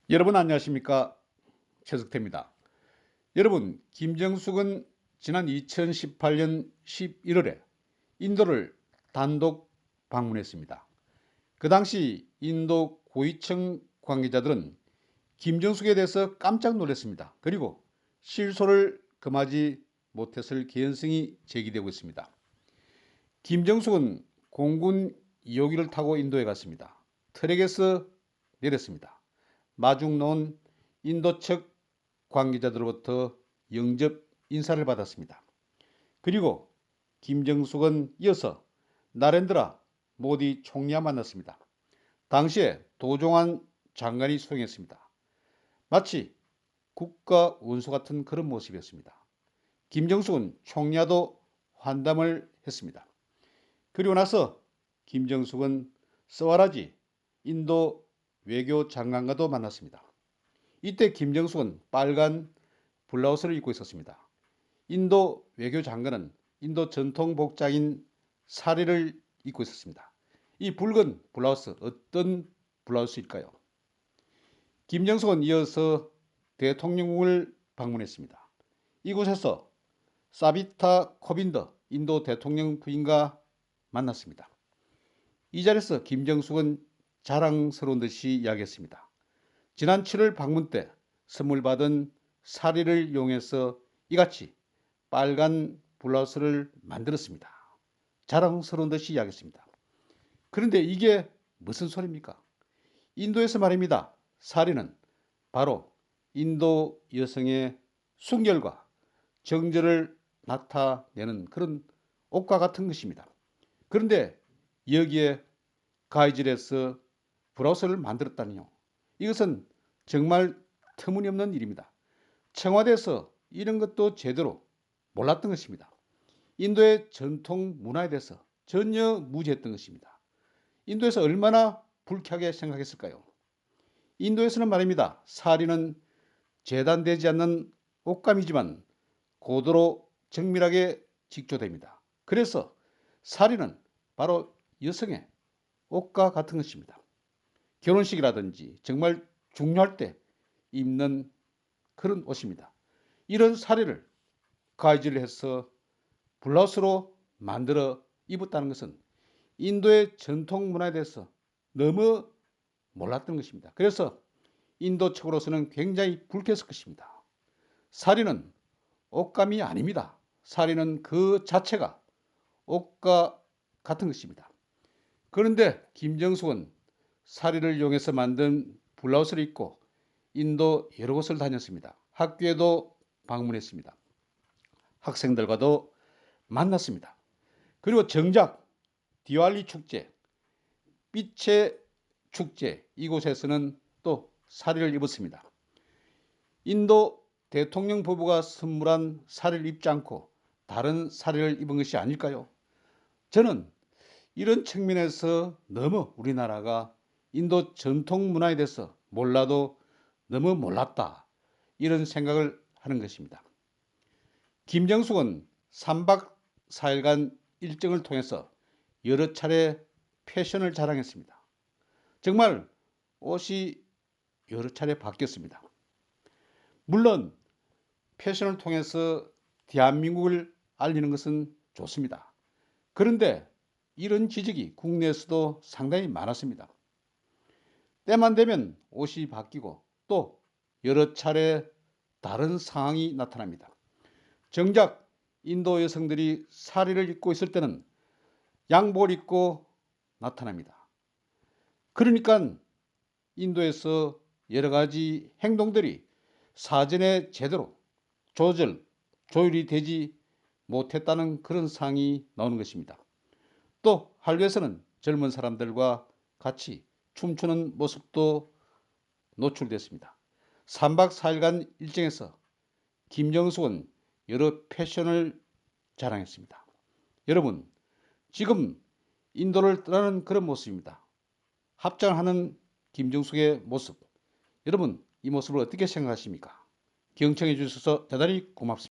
여러분 안녕하십니까? 최석태입니다. 여러분, 김정숙은 지난 2018년 11월에 인도를 단독 방문했습니다. 그 당시 인도 고위층 관계자들은 김정숙에 대해서 깜짝 놀랐습니다. 그리고 실소를 금하지 못했을 개연성이 제기되고 있습니다. 김정숙은 공군 2호기를 타고 인도에 갔습니다. 트랙에서 내렸습니다. 마중 나온 인도 측 관계자들로부터 영접 인사를 받았습니다. 그리고 김정숙은 이어서 나렌드라 모디 총리와 만났습니다. 당시에 도종환 장관이 수행했습니다. 마치 국가 원수 같은 그런 모습이었습니다. 김정숙은 총리와도 환담을 했습니다. 그리고 나서 김정숙은 스와라지 인도 외교 장관과도 만났습니다. 이때 김정숙은 빨간 블라우스를 입고 있었습니다. 인도 외교 장관은 인도 전통 복장인 사리를 입고 있었습니다. 이 붉은 블라우스 어떤 블라우스일까요? 김정숙은 이어서 대통령궁을 방문했습니다. 이곳에서 사비타 코빈더 인도 대통령 부인과 만났습니다. 이 자리에서 김정숙은 자랑스러운 듯이 이야기했습니다. 지난 7월 방문 때 선물 받은 사리를 이용해서 이같이 빨간 블라우스를 만들었습니다. 자랑스러운 듯이 이야기했습니다. 그런데 이게 무슨 소리입니까? 인도에서 말입니다. 사리는 바로 인도 여성의 순결과 정절을 나타내는 그런 옷과 같은 것입니다. 그런데 여기에 가이질에서 브라우스를 만들었다니요. 이것은 정말 터무니없는 일입니다. 청와대에서 이런 것도 제대로 몰랐던 것입니다. 인도의 전통 문화에 대해서 전혀 무지했던 것입니다. 인도에서 얼마나 불쾌하게 생각했을까요? 인도에서는 말입니다. 사리는 재단되지 않는 옷감이지만 고도로 정밀하게 직조됩니다. 그래서 사리는 바로 여성의 옷과 같은 것입니다. 결혼식이라든지 정말 중요할 때 입는 그런 옷입니다. 이런 사리를 가이질을 해서 블라우스로 만들어 입었다는 것은 인도의 전통 문화에 대해서 너무 몰랐던 것입니다. 그래서 인도 측으로서는 굉장히 불쾌했을 것입니다. 사리는 옷감이 아닙니다. 사리는 그 자체가 옷과 같은 것입니다. 그런데 김정숙은 사리를 이용해서 만든 블라우스를 입고 인도 여러 곳을 다녔습니다. 학교에도 방문했습니다. 학생들과도 만났습니다. 그리고 정작 디왈리 축제, 빛의 축제 이곳에서는 또 사리를 입었습니다. 인도 대통령 부부가 선물한 사리를 입지 않고 다른 사리를 입은 것이 아닐까요? 저는 이런 측면에서 너무 우리나라가 인도 전통 문화에 대해서 몰라도 너무 몰랐다 이런 생각을 하는 것입니다. 김정숙은 3박 4일간 일정을 통해서 여러 차례 패션을 자랑했습니다. 정말 옷이 여러 차례 바뀌었습니다. 물론 패션을 통해서 대한민국을 알리는 것은 좋습니다. 그런데 이런 지적이 국내에서도 상당히 많았습니다. 때만 되면 옷이 바뀌고 또 여러 차례 다른 상황이 나타납니다. 정작 인도 여성들이 사리를 입고 있을 때는 양복을 입고 나타납니다. 그러니까 인도에서 여러 가지 행동들이 사전에 제대로 조율이 되지 못했다는 그런 상황이 나오는 것입니다. 또 한류에서는 젊은 사람들과 같이 춤추는 모습도 노출됐습니다. 3박 4일간 일정에서 김정숙은 여러 패션을 자랑했습니다. 여러분, 지금 인도를 떠나는 그런 모습입니다. 합장하는 김정숙의 모습, 여러분 이 모습을 어떻게 생각하십니까? 경청해 주셔서 대단히 고맙습니다.